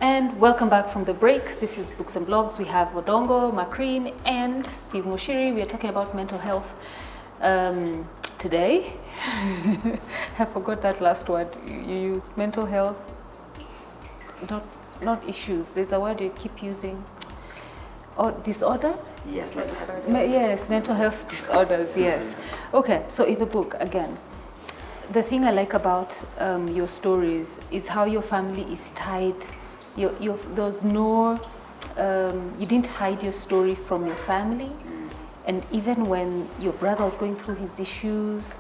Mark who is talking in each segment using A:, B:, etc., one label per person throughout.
A: And welcome back from the break. This is Books and Blogs. We have Odongo, Makreen, and Steve Mushiri. We are talking about mental health today. I forgot that last word you used. Mental health, not issues. There's a word you keep using. Or disorder?
B: Yes, mental health.
A: Yes, mental health disorders, yes. Okay, so in the book, again, the thing I like about your stories is how your family is tied. There's no, you didn't hide your story from your family. And even when your brother was going through his issues,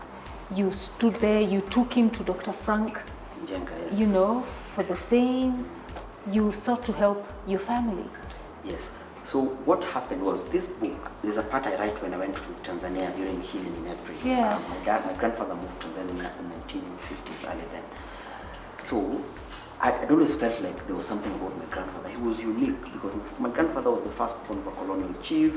A: you stood there, you took him to Dr. Frank,
B: Jenga, yes.
A: you know, for the same. You sought to help your family.
B: Yes. So what happened was this book, there's a part I write when I went to Tanzania during healing in April.
A: Yeah.
B: My grandfather moved to Tanzania in 1950s, early then. So I'd always felt like there was something about my grandfather. He was unique because my grandfather was the first born of a colonial chief.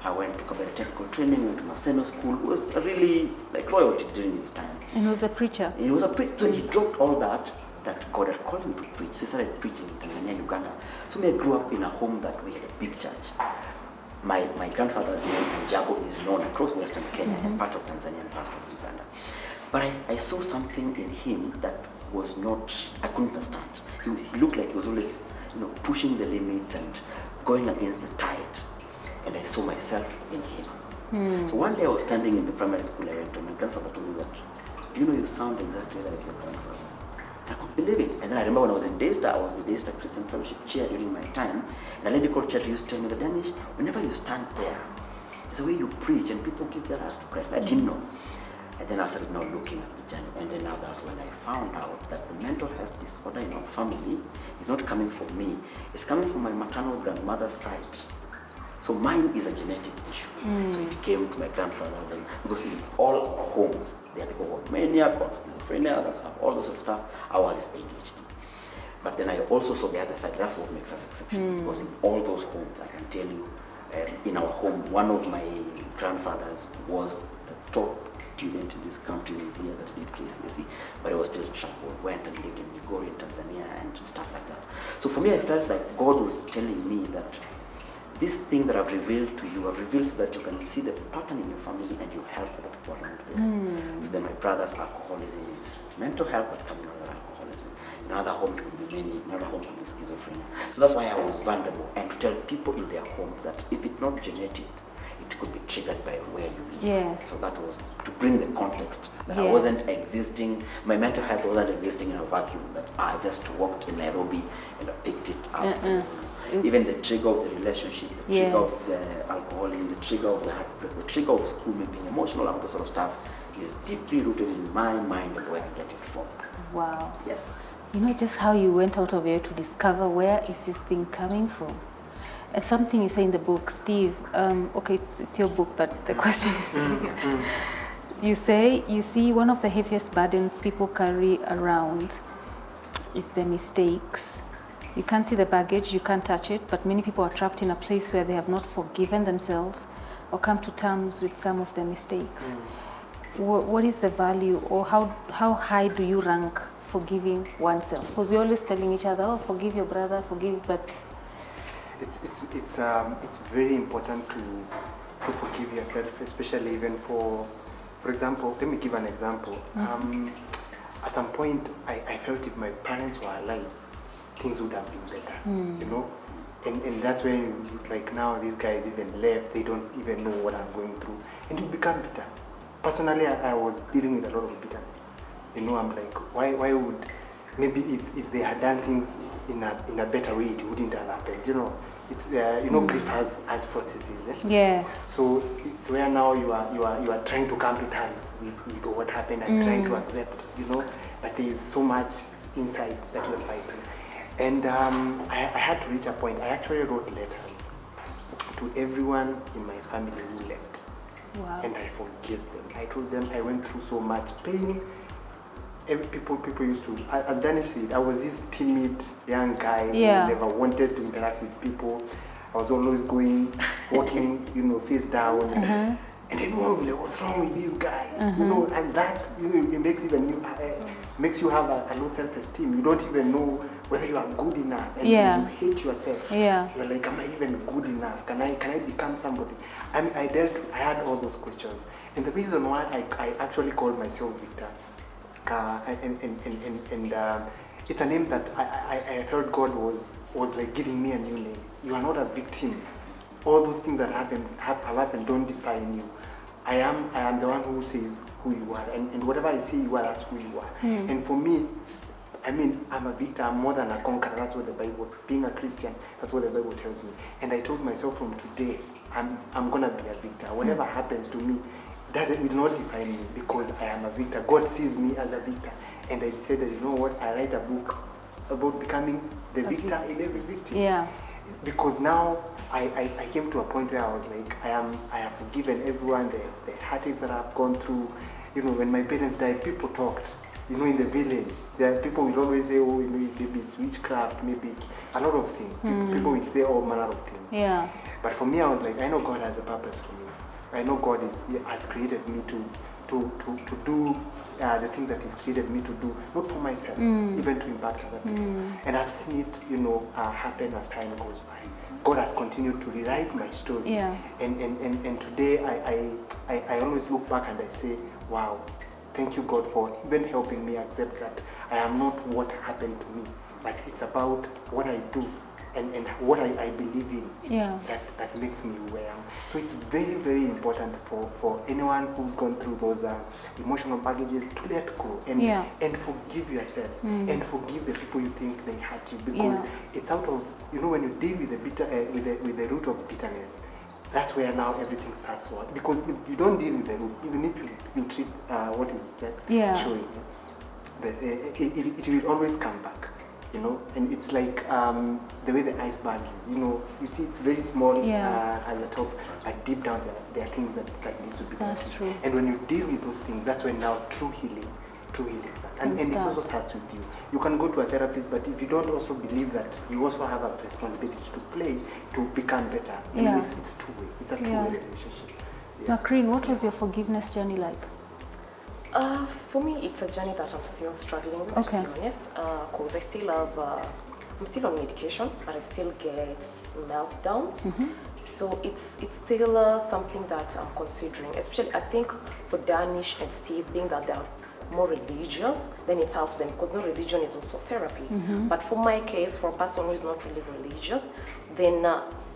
B: I went to Kabere Technical Training, went to Maseno School. He was really like royalty during his time.
A: And he was a preacher.
B: He was a preacher. So he dropped all that God had called him to preach. He started preaching in Tanzania, Uganda. So I grew up in a home that we had a big church. My grandfather's name, Njago, is known across Western Kenya and part of Tanzania and part of Uganda. But I saw something in him that was not, I couldn't understand. He looked like he was always, pushing the limits and going against the tide. And I saw myself in him. So one day I was standing in the primary school I went to, my grandfather told me that, you sound exactly like your grandfather. I couldn't believe it. And then I remember when I was in Daystar, I was the Daystar Christian Fellowship chair during my time. And a lady called Cherry used to tell me that, Dannish, whenever you stand there, it's the way you preach and people give their hearts to Christ. I didn't know. And then I started now looking at the journey. And then now that's when I found out that the mental health disorder in our family is not coming from me. It's coming from my maternal grandmother's side. So mine is a genetic issue. So it came to my grandfather then, because in all our homes, there are people who have mania, schizophrenia, others have all those sort of stuff. Ours is ADHD. But then I also saw the other side. That's what makes us exceptional. Because in all those homes, I can tell you, in our home, one of my grandfathers was the top student in this country this year that did KCSE, but he was still troubled, went and lived in Migori in Tanzania and stuff like that. So for me, I felt like God was telling me that this thing that I've revealed to you, I've revealed so that you can see the pattern in your family and you help the people around there. So then my brother's alcoholism is mental health, but coming out of alcoholism. In another home it could be mania, another home could be schizophrenia. So that's why I was vulnerable and to tell people in their homes that if it's not genetic, it could be triggered by where you live.
A: Yes.
B: So that was to bring the context that I wasn't existing, my mental health wasn't existing in a vacuum, that I just walked in Nairobi and I picked it up. Even the trigger of the relationship, the trigger of the alcoholism, the trigger of the heartbreak, the trigger of schoolmate being emotional, and that sort of stuff is deeply rooted in my mind and where I get it from.
A: Wow.
B: Yes.
A: Just how you went out of here to discover where is this thing coming from. And something you say in the book, Steve, okay, it's your book, but the question is Steve's. You say, you see, one of the heaviest burdens people carry around is their mistakes. You can't see the baggage, you can't touch it, but many people are trapped in a place where they have not forgiven themselves or come to terms with some of their mistakes. What is the value, or how high do you rank forgiving oneself? Because we're always telling each other, oh, forgive your brother, forgive, but...
C: It's very important to forgive yourself, especially even for example, let me give an example. At some point, I felt if my parents were alive, things would have been better, and that's when, like now, these guys even left, they don't even know what I'm going through, and you become bitter. Personally, I was dealing with a lot of bitterness. I'm like, why would, maybe if they had done things in a better way, it wouldn't have happened, It's grief has processes.
A: Yes.
C: So it's where now you are trying to come to terms with what happened and trying to accept, but there is so much inside that you're fighting. And I had to reach a point. I actually wrote letters to everyone in my family who left.
A: Wow.
C: And I forgave them. I told them I went through so much pain. People used to, as Dannish said, I was this timid young guy who never wanted to interact with people. I was always walking, face down. And everyone will be like, what's wrong with this guy? You know, and that, you know, it makes even you makes you have a low self-esteem. You don't even know whether you are good enough, and you hate yourself. You're like, am I even good enough? Can I become somebody? I mean, I had all those questions, and the reason why I actually called myself Victor, it's a name that I felt God was like giving me a new name. You are not a victim. All those things that have happened don't define you. I am the one who says who you are, and whatever I say you are, that's who you are. And for me, I mean, I'm a victor, I'm more than a conqueror. That's what the Bible, being a Christian, that's what the Bible tells me. And I told myself from today, I'm gonna be a victor. Whatever happens to me, will not define me, because I am a victor. God sees me as a victor. And I decided, you know what, I write a book about becoming the victor in every victim.
A: Yeah.
C: Because now I came to a point where I was like, I have forgiven everyone, the heartaches that I've gone through. You know, when my parents died, people talked. You know, in the village, there are people will always say, oh, you know, maybe it's witchcraft, maybe a lot of things. People will say all manner of things.
A: Yeah.
C: But for me, I was like, I know God has a purpose for me. I know God has created me to do the things that He's created me to do, not for myself, even to impact other people. And I've seen it, you know, happen as time goes by. God has continued to rewrite my story.
A: Yeah.
C: And today I always look back and I say, wow, thank you, God, for even helping me accept that I am not what happened to me, but it's about what I do and what I believe in that makes me who I am. So it's very, very important for anyone who's gone through those emotional baggages to let go and forgive yourself and forgive the people you think they hurt you, because it's out of, you know, when you deal with the bitter with the root of bitterness, that's where now everything starts. Because if you don't deal with the root, even if you treat what is just showing, it will always come back. You know, and it's like the way the iceberg is. You know, you see it's very small at the top, but deep down there are things that need to be done.
A: That's true.
C: And when you deal with those things, that's when now true healing starts. And it also starts with you. You can go to a therapist, but if you don't also believe that you also have a responsibility to play to become better, it's two-way. It's a two-way relationship.
A: Macrine, what was your forgiveness journey like?
D: For me, it's a journey that I'm still struggling with, to be honest, because I still have, I'm still on medication, but I still get meltdowns. So it's still something that I'm considering, especially I think for Dannish and Steve, being that they're more religious, then it helps them, because no, religion is also therapy. But for my case, for a person who is not really religious, then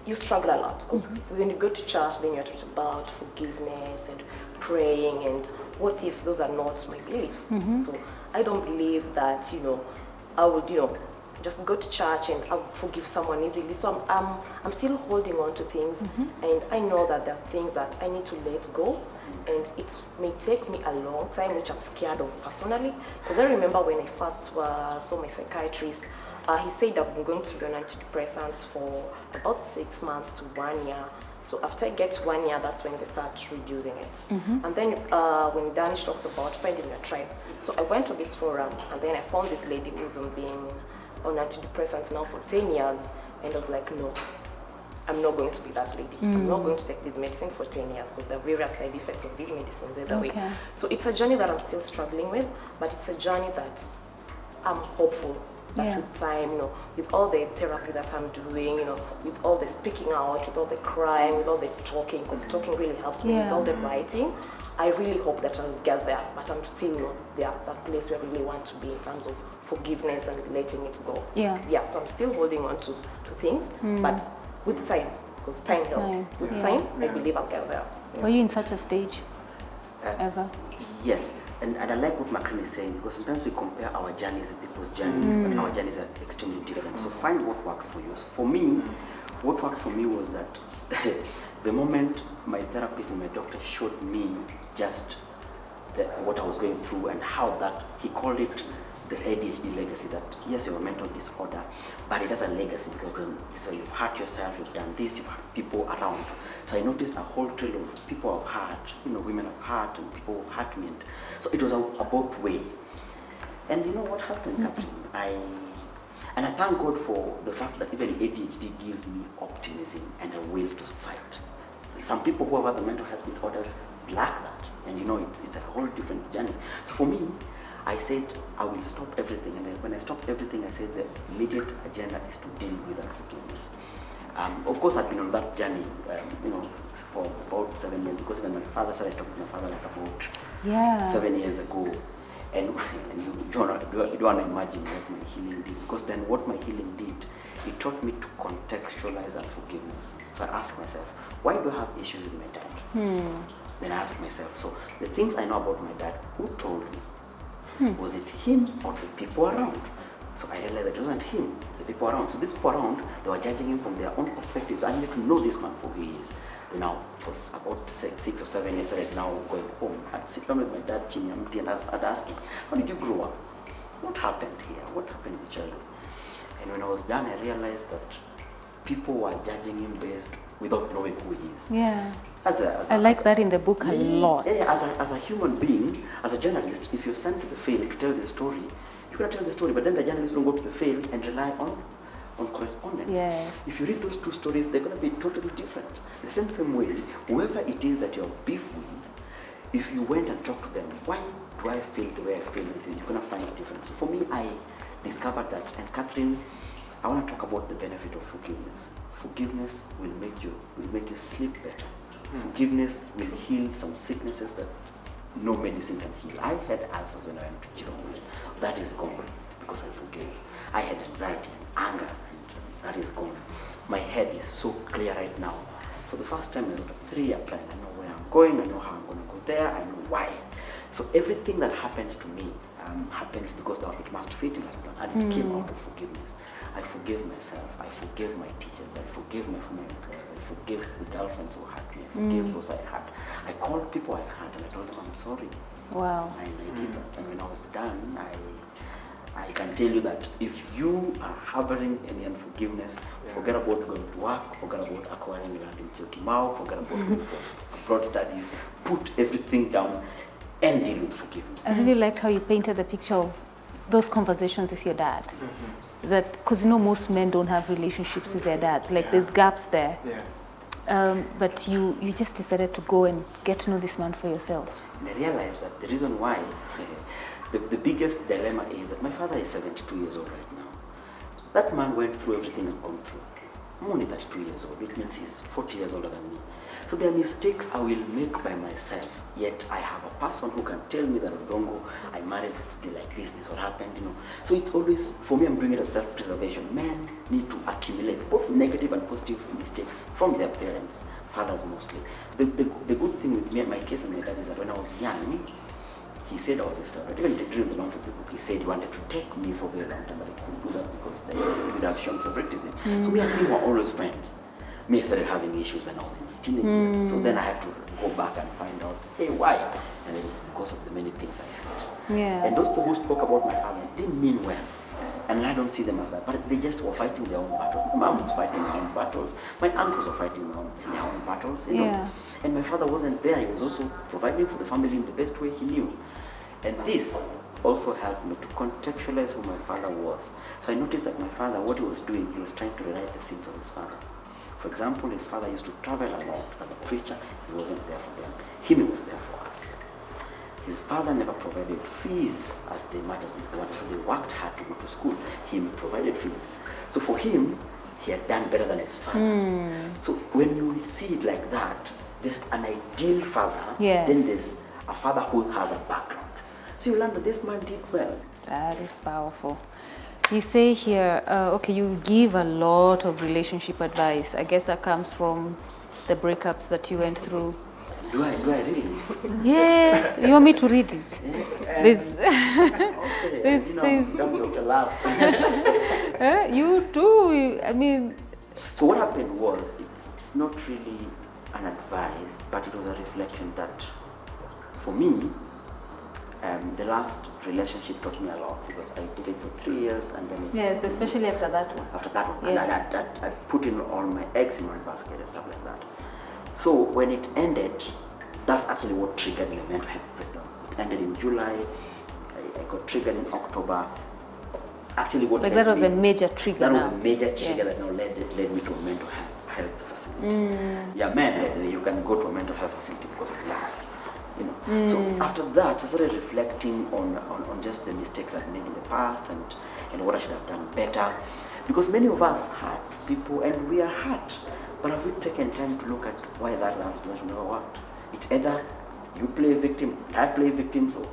D: you struggle a lot. When you go to church, then you're taught about forgiveness and praying, and what if those are not my beliefs? So I don't believe that, you know, I would, you know, just go to church and I would forgive someone easily. So I'm still holding on to things, and I know that there are things that I need to let go, and it may take me a long time, which I'm scared of personally, because I remember when I first saw my psychiatrist, he said I'm going to be on antidepressants for about 6 months to 1 year. So after I get 1 year, that's when they start reducing it. And then when Dannish talks about finding a tribe, so I went to this forum, and then I found this lady who's been on antidepressants now for 10 years, and I was like, no, I'm not going to be that lady. I'm not going to take this medicine for 10 years, because there are various side effects of these medicines either way. So it's a journey that I'm still struggling with, but it's a journey that I'm hopeful that with time, you know, with all the therapy that I'm doing, you know, with all the speaking out, with all the crying, with all the talking, because talking really helps me, with all the writing, I really hope that I'll get there, but I'm still not there, that place where I really want to be in terms of forgiveness and letting it go. So I'm still holding on to things, but with time, because time helps. With time, I believe I'll get there.
A: Were you in such a stage ever?
B: Yes. And I like what Macrine is saying, because sometimes we compare our journeys with people's journeys, but our journeys are extremely different. So find what works for you. So for me, what worked for me was that the moment my therapist and my doctor showed me just what I was going through and how that, he called it the ADHD legacy, that yes, you have a mental disorder, but it has a legacy, because then, so you've hurt yourself, you've done this, you've hurt people around. So I noticed a whole trail of people I've hurt, you know, women I've hurt and people who've hurt me. And so it was a both way. And you know what happened, Catherine? I thank God for the fact that even ADHD gives me optimism and a will to fight. Some people who have other mental health disorders lack that. And you know, it's a whole different journey. So for me, I said I will stop everything. And then when I stopped everything, I said the immediate agenda is to deal with unforgiveness. Of course, I've been on that journey, you know, for about 7 years, because when my father started talking to my father like about 7 years ago, and you don't want to imagine what my healing did, because then what my healing did, it taught me to contextualize unforgiveness. So I asked myself, why do I have issues with my dad? Then I asked myself, so the things I know about my dad, who told me? Was it him or the people around? So I realized that it wasn't him, the people around. So these people around, they were judging him from their own perspectives. I needed to know this man for who he is. Then now, for about 6 or 7 years, I now going home. I'd sit down with my dad, Chinyamti, and I'd ask him, how did you grow up? What happened here? What happened in the childhood? And when I was done, I realized that people were judging him based without knowing who he is.
A: Yeah. I like that in the book a lot.
B: Yeah, as a human being, as a journalist, if you're sent to the field to tell the story, you're going to tell the story, but then the journalist will go to the field and rely on correspondence.
A: Yes.
B: If you read those two stories, they're going to be totally different. The same way, whoever it is that you're beef with, if you went and talked to them, why do I feel the way I feel with you? You're going to find a difference. So for me, I discovered that, and Catherine, I want to talk about the benefit of forgiveness. Forgiveness will make you sleep better. Forgiveness will heal some sicknesses that no medicine can heal. I had ulcers when I went to Chirongule. That is gone because I forgave. I had anxiety and anger, and that is gone. My head is so clear right now. For the first time, I wrote a 3-year plan. I know where I'm going, I know how I'm going to go there, I know why. So everything that happens to me happens because it must fit in that plan, and it came out of forgiveness. I forgive myself, I forgive my teachers, I forgive my employers, I forgive the girlfriends who hurt me, I forgive those I hurt. I called people I hurt and I told them I'm sorry.
A: Wow.
B: And I did that. And when I was done, I can tell you that if you are harboring any unforgiveness, forget about going to work, forget about acquiring land in Chokimau, forget about going for abroad studies, put everything down and deal with forgiveness.
A: I really liked how you painted the picture of those conversations with your dad. That, because you know most men don't have relationships with their dads, like there's gaps there. But you just decided to go and get to know this man for yourself.
B: And I realized that the reason why, the biggest dilemma is that my father is 72 years old right now. That man went through everything I've gone through. I'm only 32 years old, which means he's 40 years older than me. So there are mistakes I will make by myself, yet I have a person who can tell me that, Odongo, I married like this is what happened, you know. So it's always, for me, I'm doing it as self-preservation. Men need to accumulate both negative and positive mistakes from their parents, fathers mostly. The good thing with me, my case and my dad, is that when I was young, he said I was his favorite. Even during the launch of the book, he said he wanted to take me for a very long time, but I couldn't do that because they would have shown favoritism. So me and him were always friends. Me, I started having issues when I was in my teenage years. So then I had to go back and find out, hey, why? And it was because of the many things I had.
A: Yeah.
B: And those people who spoke about my family didn't mean well. And I don't see them as that, but they just were fighting their own battles. My mom was fighting her own battles. My uncles were fighting their own battles. You know? And my father wasn't there. He was also providing for the family in the best way he knew. And this also helped me to contextualize who my father was. So I noticed that my father, what he was doing, he was trying to rewrite the sins of his father. For example, his father used to travel a lot as a preacher. He wasn't there for them. He was there for us. His father never provided fees as much as he wanted. So they worked hard to go to school. He provided fees. So for him, he had done better than his father. So when you see it like that, there's an ideal father, then there's a father who has a background. So you learn that this man did well.
A: That is powerful. You say here, okay, you give a lot of relationship advice. I guess that comes from the breakups that you went through.
B: Do I really?
A: Yeah, you want me to read it? This, you do. I mean.
B: So what happened was, it's not really an advice, but it was a reflection that, for me, the last relationship taught me a lot because I did it for 3 years and then
A: yes, especially after that one.
B: After that one, yes. And I put in all my eggs in one basket and stuff like that. So when it ended, that's actually what triggered my mental health breakdown. It ended in July. I got triggered in October. Actually, what
A: like that was a major trigger.
B: That was a major trigger that now led me to a mental health facility. facility. Yeah, men, by the way, you can go to a mental health facility because of love. You know. So after that, I started reflecting on just the mistakes I've made in the past and what I should have done better. Because many of us hurt people and we are hurt. But have we taken time to look at why that last situation never worked? It's either you play a victim, I play a victim, so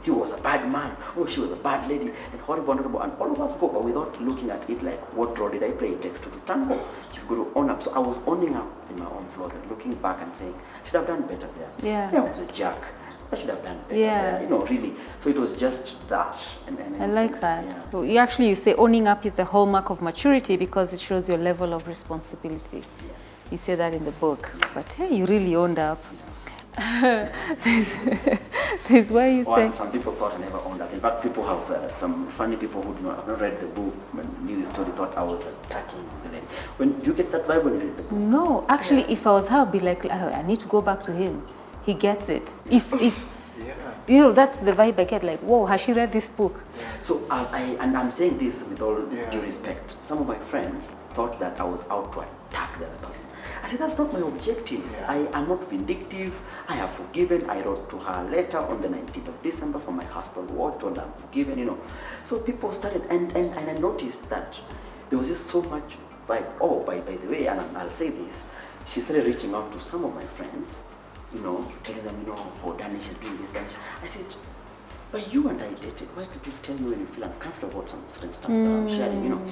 B: he was a bad man, oh she was a bad lady, and horrible, and all of us go, but without looking at it like, what role did I play? It takes two to tango. You've got to own up. So I was owning up in my own flaws and looking back and saying, I should have done better there.
A: Yeah.
B: I was a jerk. I should have done better there. You know, really. So it was just that. And
A: I like that.
B: Yeah.
A: Well, you say owning up is the hallmark of maturity because it shows your level of responsibility.
B: Yes.
A: You say that in the book, but hey, you really owned up. There's where you say...
B: Some people thought I never owned up. In fact, people have, some funny people who have not read the book, when knew the story, thought I was attacking the lady. When you get that vibe when you read the book?
A: No, actually, if I was her, I'd be like, oh, I need to go back to him. He gets it. If you know, that's the vibe I get, like, whoa, has she read this book?
B: So, I'm saying this with all due respect. Some of my friends thought that I was out to attack the other person. I said, that's not my objective. I am not vindictive. I have forgiven. I wrote to her a letter on the 19th of December from my husband ward, told her I'm forgiven, you know. So people started, and I noticed that there was just so much vibe. Oh, by the way, and I'll say this, she started reaching out to some of my friends, you know, telling them, you know, oh, Dannish is doing this, Dannish. I said, but you and I dated. Why could you tell me when you feel uncomfortable about some certain stuff that I'm sharing, you know?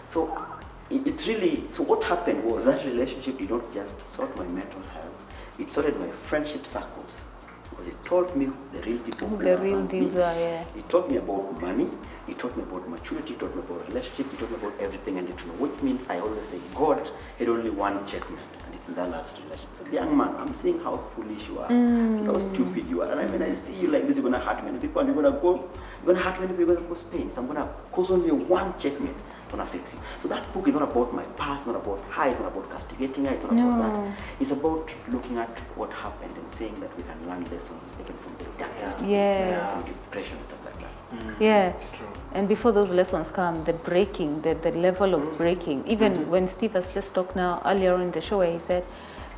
B: So it really, so what happened was that relationship did not just sort my mental health, it sorted my friendship circles. Because it taught me the real people.
A: The real deals are, yeah.
B: It taught me about money, it taught me about maturity, it taught me about relationship, it taught me about everything and it, you know, which means I always say God had only one checkmate, and it's in that last relationship. The young man, I'm seeing how foolish you are, how stupid you are. And when I see you like this, you're gonna hurt many people and you're gonna hurt many people, you're gonna cause pain. So I'm gonna cause only one checkmate. Gonna fix you. So that book is not about my past, not about her, it's not about castigating her, it's not about that. It's about looking at what happened and saying that we can learn lessons even from the darkest
A: Yes.
B: from depression, stuff like that.
A: Yeah.
C: It's true.
A: And before those lessons come, the breaking, the level of breaking. Even when Steve has just talked now earlier on in the show where he said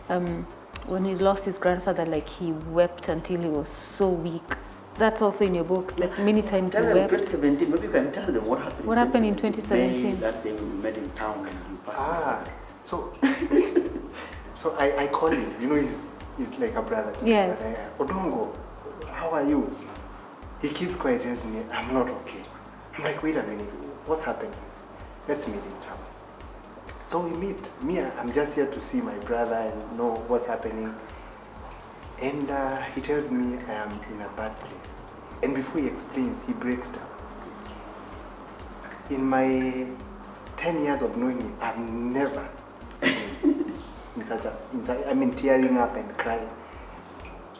A: when he lost his grandfather, like he wept until he was so weak. That's also in your book. Like many times you wept.
B: 2017, maybe you can tell them what happened.
A: What happened in 2017?
B: May, that day we met in town and you passed
C: So I call him. You know, he's like a brother.
A: Yes.
C: Odongo, how are you? He keeps quiet, tells me, I'm not okay. I'm like, wait a minute, what's happening? Let's meet in town. So we meet. Me, I'm just here to see my brother and know what's happening. And he tells me I am in a bad place. And before he explains, he breaks down. In my 10 years of knowing him, I've never seen him tearing up and crying.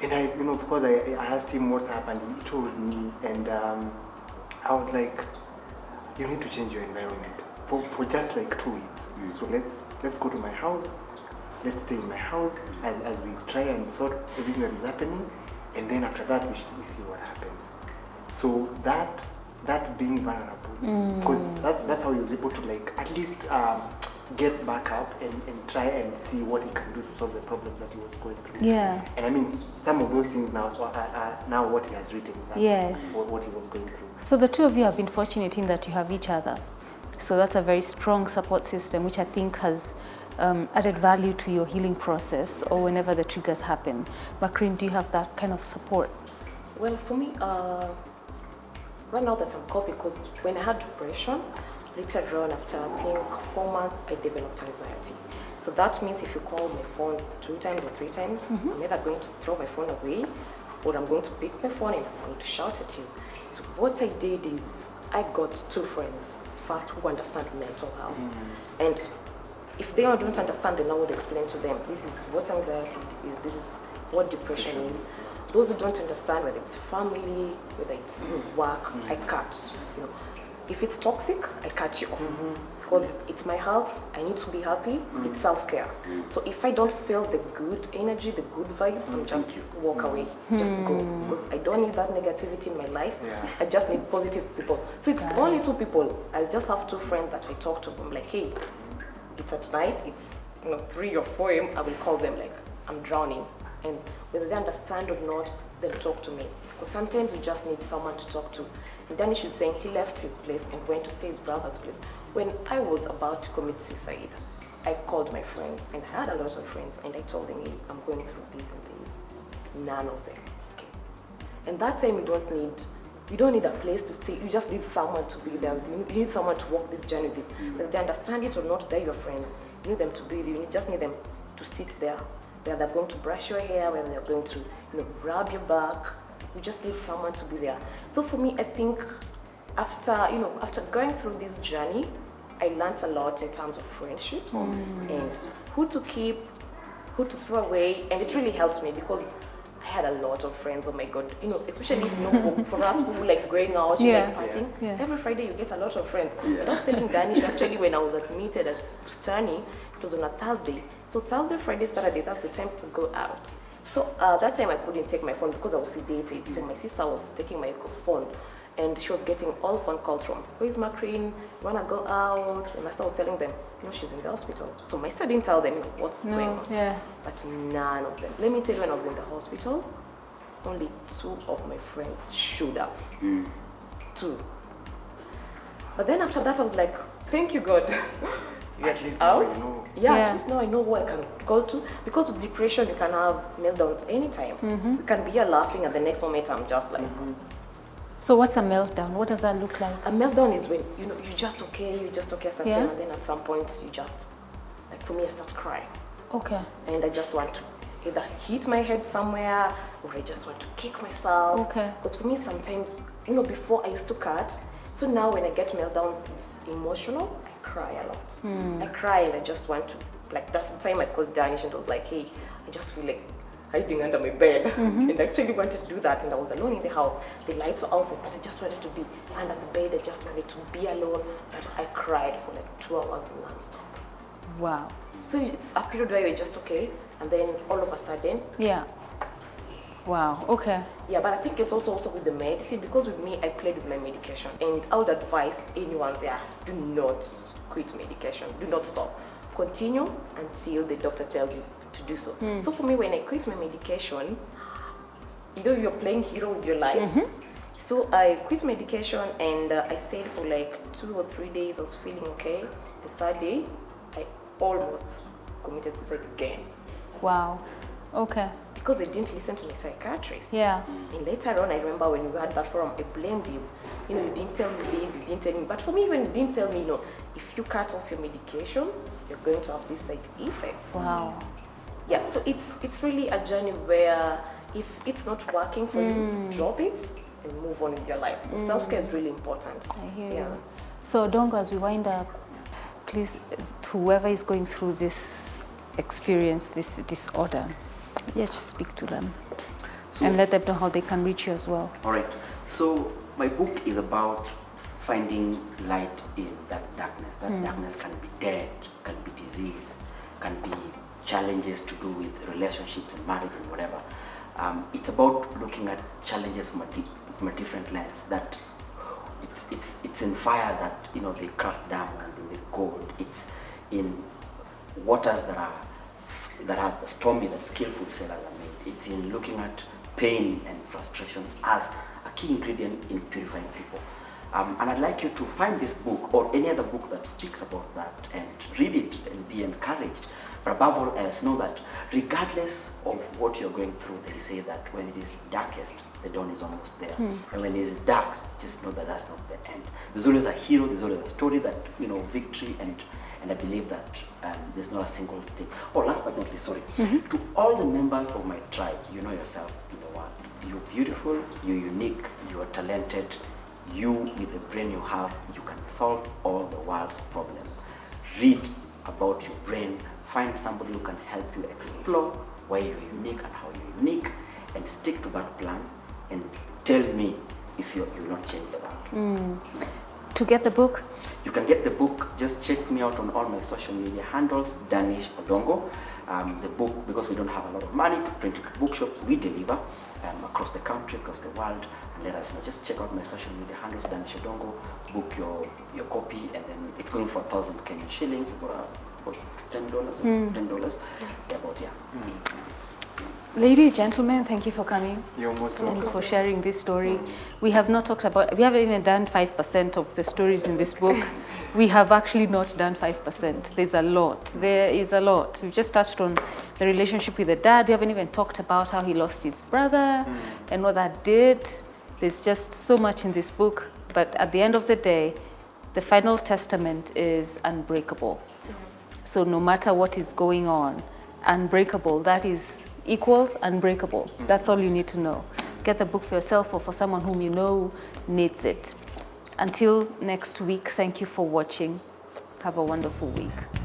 C: And I, you know, of course, I asked him what's happened. He told me, and I was like, you need to change your environment for just like 2 weeks. So let's go to my house. Let's stay in my house as we try and sort everything that is happening, and then after that we see what happens. So that being vulnerable, because that's how he was able to like at least get back up and try and see what he can do to solve the problems that he was going through.
A: Yeah.
B: Mm.
C: And I mean, some of those things now are now what he has written.
A: Yes.
C: What he was going through.
A: So the two of you have been fortunate in that you have each other. So that's a very strong support system, which I think has added value to your healing process or whenever the triggers happen. Makrim, do you have that kind of support?
D: Well, for me, right now that I'm coping, because when I had depression, later on after I think 4 months, I developed anxiety. So that means if you call my phone 2 times or 3 times, I'm either going to throw my phone away or I'm going to pick my phone and I'm going to shout at you. So what I did is I got 2 friends first who understand mental health. And if they don't understand, then I would explain to them, this is what anxiety is, this is what depression is. Those who don't understand, whether it's family, whether it's work, I cut. You know, if it's toxic, I cut you off. Because it's my health, I need to be happy, it's self-care. So if I don't feel the good energy, the good vibe, I'm just walk away, just go. Because I don't need that negativity in my life, I just need positive people. So it's only 2 people. I just have 2 friends that I talk to. I'm like, hey, it's at night, 3 or 4 a.m., I will call them like, I'm drowning. And whether they understand or not, they'll talk to me. Because sometimes you just need someone to talk to. And Dannish was saying he left his place and went to stay at his brother's place. When I was about to commit suicide, I called my friends, and I had a lot of friends, and I told them, hey, I'm going through these and these. None of them came. And that time you don't need a place to stay, you just need someone to be there. You need someone to walk this journey with you. Whether they understand it or not, they're your friends. You need them to be with you. You just need them to sit there. Whether they're going to brush your hair, whether they're going to rub your back. You just need someone to be there. So for me, I think after going through this journey, I learned a lot in terms of friendships and who to keep, who to throw away, and it really helps me because I had a lot of friends. Oh my God, especially for us who like going out, like partying. Yeah. Every Friday you get a lot of friends. Yeah. I was telling Dannish actually when I was admitted at Bustani, it was on a Thursday. So Thursday, Friday, Saturday, that's the time to go out. So that time I couldn't take my phone because I was sedated. So my sister was taking my phone. And she was getting all phone calls from, where's Macreen? You wanna go out? And my sister was telling them, she's in the hospital. So my sister didn't tell them what's going on. Yeah. But none of them. Let me tell you, when I was in the hospital, only 2 of my friends showed up. 2. But then after that, I was like, thank you, God.
C: At least
D: out.
C: now you know.
D: Yeah, at least now I know who I can call to. Because with depression, you can have meltdowns anytime. You can be here laughing, and the next moment I'm just like.
A: So what's a meltdown? What does that look like?
D: A meltdown is when you're just okay at some time, and then at some point you just, like for me, I start crying. Okay. And I just want to either hit my head somewhere, or I just want to kick myself. Okay. Because for me, sometimes, before I used to cut, so now when I get meltdowns, it's emotional. I cry a lot. I cry and I just want to, like that's the time I called Dannish and I was like, hey, I just feel like hiding under my bed. And I actually wanted to do that, and I was alone in the house. The lights were off, but I just wanted to be under the bed. I just wanted to be alone. But I cried for like 2 hours non-stop. Wow. So it's a period where you're just okay, and then all of a sudden. Yeah. Wow, okay. Yeah, but I think it's also with the medicine, because with me, I played with my medication. And I would advise anyone there, do not quit medication. Do not stop. Continue until the doctor tells you to do so. So for me, when I quit my medication, you're playing hero with your life. So I quit medication and I stayed for like 2 or 3 days. I was feeling okay. The 3rd day, I almost committed suicide again. Wow. Okay. Because they didn't listen to my psychiatrist. Yeah. And later on, I remember when we had that forum, I blamed him. You didn't tell me this, you didn't tell me. But for me, when you didn't tell me, if you cut off your medication, you're going to have these side effects. Wow. Yeah, so it's really a journey where if it's not working for you, drop it and move on with your life. So self-care is really important. I hear you. So Odongo, as we wind up, please, whoever is going through this experience, this disorder, just speak to them and let them know how they can reach you as well.
B: All right. So my book is about finding light in that darkness. That darkness can be death, can be disease, can be challenges to do with relationships and marriage and whatever. It's about looking at challenges from a different lens. That it's in fire that they craft diamonds and they gold. It's in waters that are stormy that skillful sailors are made. It's in looking at pain and frustrations as a key ingredient in purifying people. And I'd like you to find this book or any other book that speaks about that and read it and be encouraged. But above all else, know that regardless of what you're going through, they say that when it is darkest, the dawn is almost there. And when it is dark, just know that that's not the end. There's always a hero, there's always a story that, victory, and I believe that there's not a single thing. Oh, last but not least, sorry. To all the members of my tribe, you know yourself in the world. You're beautiful, you're unique, you are talented. You, with the brain you have, you can solve all the world's problems. Read about your brain. Find somebody who can help you explore why you're unique and how you're unique, and stick to that plan and tell me if you'll not change the world. To get the book? You can get the book. Just check me out on all my social media handles, Dannish Odongo. The book, because we don't have a lot of money to print it at bookshops, we deliver across the country, across the world. And let us know. Just check out my social media handles, Dannish Odongo, book your copy, and then it's going for 1,000 Kenyan shillings, about for $10 or $10. Yeah, about, yeah.
A: Ladies, gentlemen, thank you for coming.
C: You're most welcome.
A: And for sharing this story. We have not talked about, we haven't even done 5% of the stories in this book. We have actually not done 5%. There's a lot. There is a lot. We've just touched on the relationship with the dad. We haven't even talked about how he lost his brother and what that did. There's just so much in this book. But at the end of the day, the final testament is unbreakable. So no matter what is going on, unbreakable, that is equals unbreakable. That's all you need to know. Get the book for yourself or for someone whom you know needs it. Until next week, thank you for watching. Have a wonderful week.